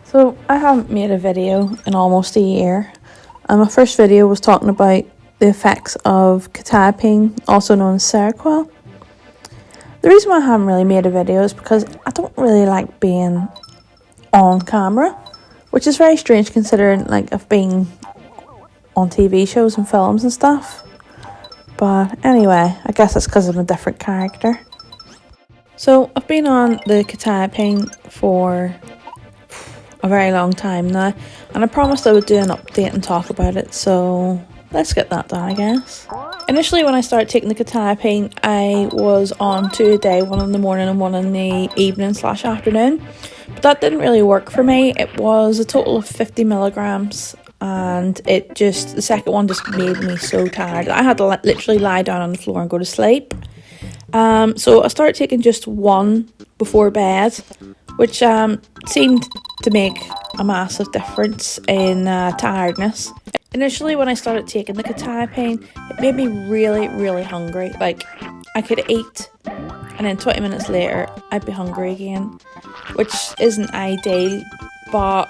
So I haven't made a video in almost a year, and my first video was talking about the effects of quetiapine, also known as Seroquel. The reason why I haven't really made a video is because I don't really like being on camera, which is very strange considering like I've been on TV shows and films and stuff. But anyway, I guess it's because I'm a different character. So I've been on the quetiapine for a very long time now, and I promised I would do an update and talk about it, so let's get that done, I guess. Initially, when I started taking the quetiapine, I was on 2 a day, one in the morning and one in the evening/afternoon, but that didn't really work for me. It was a total of 50 milligrams, and the second one just made me so tired. I had to literally lie down on the floor and go to sleep. So I started taking just one before bed, which seemed to make a massive difference in tiredness. Initially, when I started taking the quetiapine, it made me really, really hungry. Like, I could eat, and then 20 minutes later, I'd be hungry again, which isn't ideal, but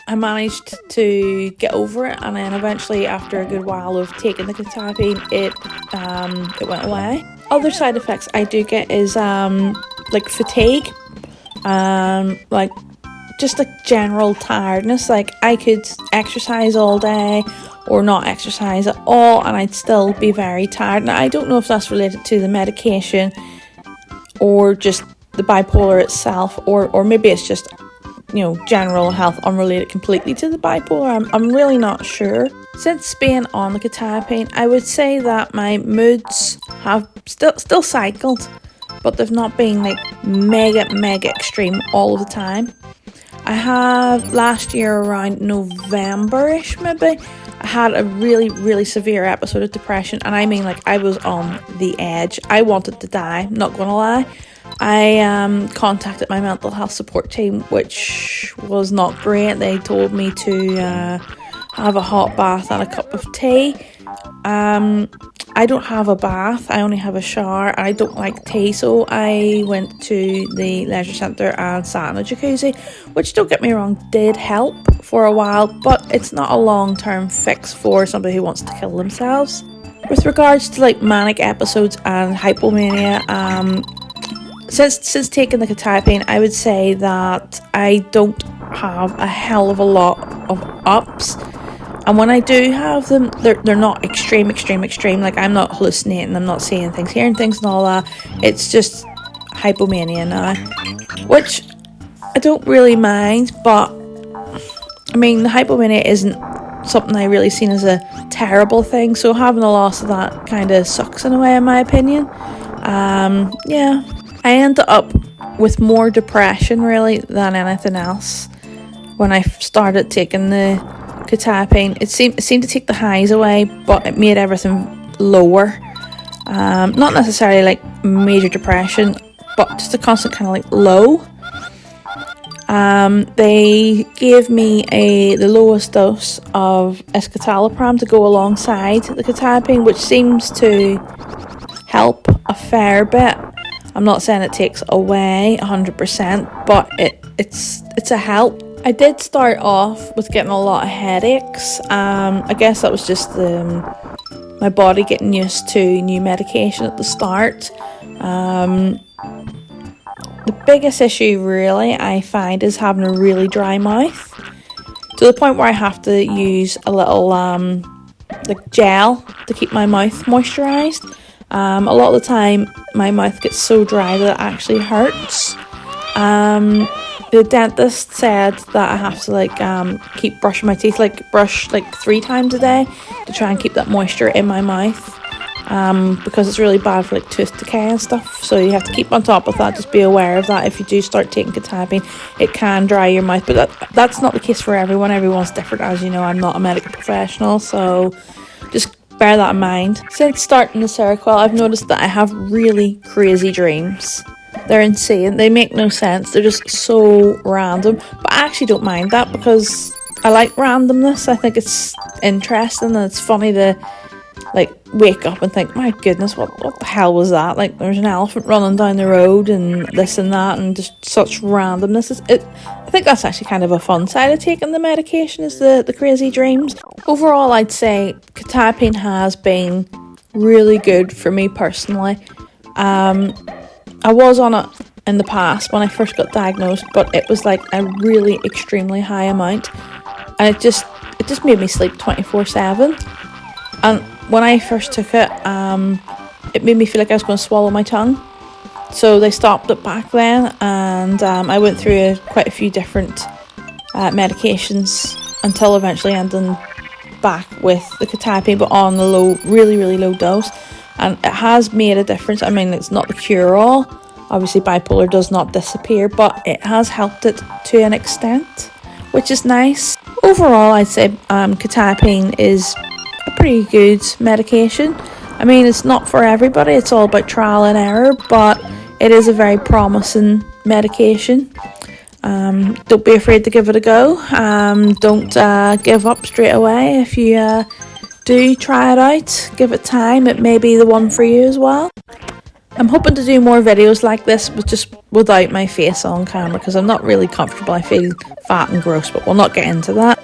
I managed to get over it, and then eventually, after a good while of taking the quetiapine, it went away. Other side effects I do get is like fatigue, like just like general tiredness. Like, I could exercise all day or not exercise at all and I'd still be very tired. Now, I don't know if that's related to the medication or just the bipolar itself, or maybe it's just, general health unrelated completely to the bipolar. I'm really not sure. Since being on the quetiapine, I would say that my moods have still cycled, but they've not been like mega extreme all of the time. I have last year around November-ish maybe, I had a really severe episode of depression, and I mean, like, I was on the edge. I wanted to die, not gonna lie. I contacted my mental health support team, which was not great. They told me to have a hot bath and a cup of tea. I don't have a bath, I only have a shower, and I don't like tea, so I went to the leisure centre and sat in a jacuzzi, which, don't get me wrong, did help for a while, but it's not a long-term fix for somebody who wants to kill themselves. With regards to like manic episodes and hypomania, since taking the quetiapine, I would say that I don't have a hell of a lot of ups. And when I do have them, they're not extreme. Like, I'm not hallucinating, I'm not seeing things, hearing things and all that. It's just hypomania now, which I don't really mind, but I mean, the hypomania isn't something I really seen as a terrible thing, so having a loss of that kind of sucks in a way, in my opinion. Yeah, I ended up with more depression really than anything else when I started taking the quetiapine. It seemed to take the highs away, but it made everything lower. Not necessarily like major depression, but just a constant kind of like low. They gave me the lowest dose of escitalopram to go alongside the quetiapine, which seems to help a fair bit. I'm not saying it takes away 100%, but it's a help. I did start off with getting a lot of headaches. I guess that was just my body getting used to new medication at the start. The biggest issue really I find is having a really dry mouth, to the point where I have to use a little like gel to keep my mouth moisturised. A lot of the time my mouth gets so dry that it actually hurts. The dentist said that I have to keep brushing my teeth, brush 3 times a day to try and keep that moisture in my mouth, because it's really bad for tooth decay and stuff, so you have to keep on top of that. Just be aware of that. If you do start taking quetiapine, it can dry your mouth, but that's not the case for everyone. Everyone's different, as you know. I'm not a medical professional, so just bear that in mind. Since starting the Seroquel, I've noticed that I have really crazy dreams. They're insane. They make no sense. They're just so random. But I actually don't mind that, because I like randomness. I think it's interesting, and it's funny to wake up and think, my goodness, what the hell was that? There's an elephant running down the road and this and that, and just such randomness. think that's actually kind of a fun side of taking the medication, is the crazy dreams. Overall, I'd say quetiapine has been really good for me personally. I was on it in the past when I first got diagnosed, but it was like a really extremely high amount, and it just made me sleep 24/7. And when I first took it, it made me feel like I was going to swallow my tongue. So they stopped it back then, and I went through quite a few different medications until eventually ending back with the quetiapine, but on a low, really low dose. And it has made a difference. I mean, it's not the cure-all. Obviously, bipolar does not disappear, but it has helped it to an extent, which is nice. Overall, I'd say quetiapine is a pretty good medication. I mean, it's not for everybody. It's all about trial and error, but it is a very promising medication. Don't be afraid to give it a go. Don't give up straight away. If you do try it out, give it time, it may be the one for you as well. I'm hoping to do more videos like this, but just without my face on camera, because I'm not really comfortable. I feel fat and gross, but we'll not get into that.